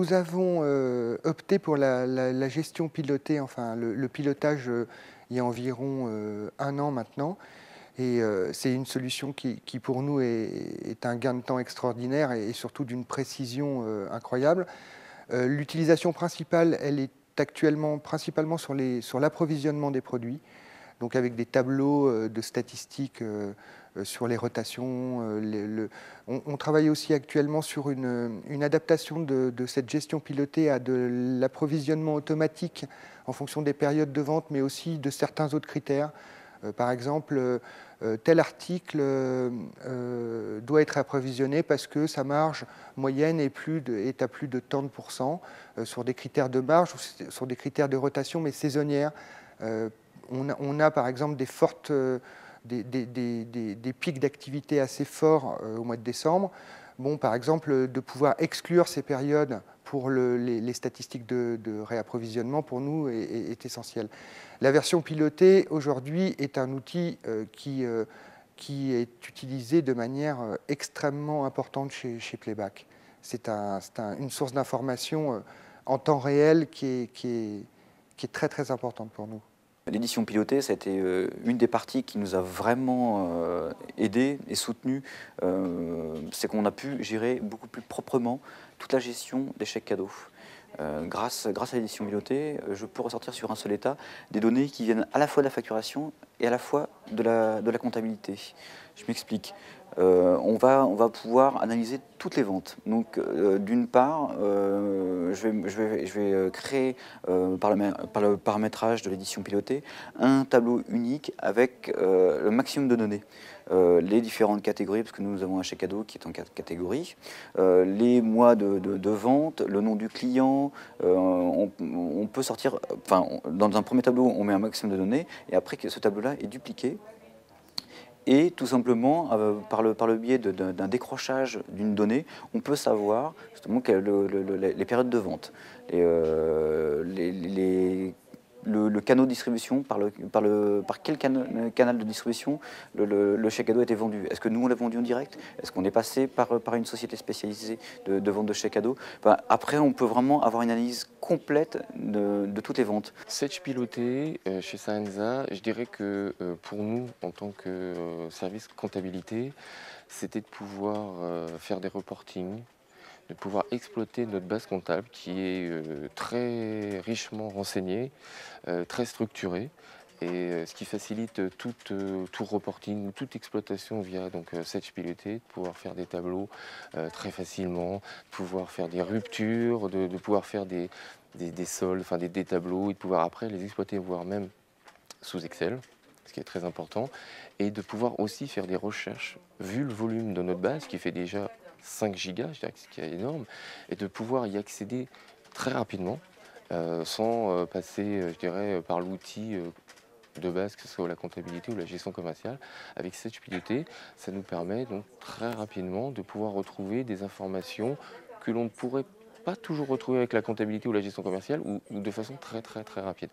nous avons opté pour la gestion pilotée, enfin le pilotage il y a environ 1 an maintenant. Et c'est une solution qui pour nous est un gain de temps extraordinaire et surtout d'une précision incroyable. L'utilisation principale, elle est actuellement principalement sur l'approvisionnement des produits, donc avec des tableaux de statistiques sur les rotations. On travaille aussi actuellement sur une adaptation de cette gestion pilotée à de l'approvisionnement automatique en fonction des périodes de vente, mais aussi de certains autres critères. Par exemple, tel article doit être approvisionné parce que sa marge moyenne est à plus de tant de pourcents sur des critères de marge ou sur des critères de rotation, mais saisonnières. On a par exemple des pics d'activité assez forts au mois de décembre. Bon, par exemple, de pouvoir exclure ces périodes pour les statistiques de réapprovisionnement, pour nous, est essentiel. La version pilotée, aujourd'hui, est un outil qui est utilisé de manière extrêmement importante chez Playback. C'est une source d'information en temps réel qui est très, très importante pour nous. L'édition pilotée, ça a été une des parties qui nous a vraiment aidé et soutenu. C'est qu'on a pu gérer beaucoup plus proprement toute la gestion des chèques cadeaux. Grâce à l'édition pilotée, je peux ressortir sur un seul état des données qui viennent à la fois de la facturation et à la fois de la comptabilité. Je m'explique. On va pouvoir analyser toutes les ventes. Donc, d'une part, je vais créer par le paramétrage de l'édition pilotée un tableau unique avec le maximum de données. Les différentes catégories, parce que nous avons un chèque cadeau qui est en 4 catégories, les mois de vente, le nom du client, on peut sortir, enfin, dans un premier tableau, on met un maximum de données, et après que ce tableau-là est dupliqué, et tout simplement, par le biais d'un décrochage d'une donnée, on peut savoir justement les périodes de vente, le canal de distribution, par quel canal de distribution le chèque cadeau a été vendu. Est-ce que nous on l'a vendu en direct? Est-ce qu'on est passé par une société spécialisée de vente de chèques cadeaux? Enfin, après, on peut vraiment avoir une analyse complète de toutes les ventes. Setch piloté chez Saenza, je dirais que pour nous, en tant que service comptabilité, c'était de pouvoir faire des reportings, de pouvoir exploiter notre base comptable qui est très richement renseignée, très structurée, et ce qui facilite tout reporting ou toute exploitation via Setch piloté, de pouvoir faire des tableaux très facilement, de pouvoir faire des ruptures, de pouvoir faire des soldes, enfin des tableaux, et de pouvoir après les exploiter, voire même sous Excel, ce qui est très important, et de pouvoir aussi faire des recherches, vu le volume de notre base, qui fait déjà 5 gigas, je dirais que ce qui est énorme, et de pouvoir y accéder très rapidement, sans passer, je dirais, par l'outil de base, que ce soit la comptabilité ou la gestion commerciale. Avec Setch piloté, ça nous permet donc très rapidement de pouvoir retrouver des informations que l'on ne pourrait pas toujours retrouver avec la comptabilité ou la gestion commerciale, ou de façon très rapide.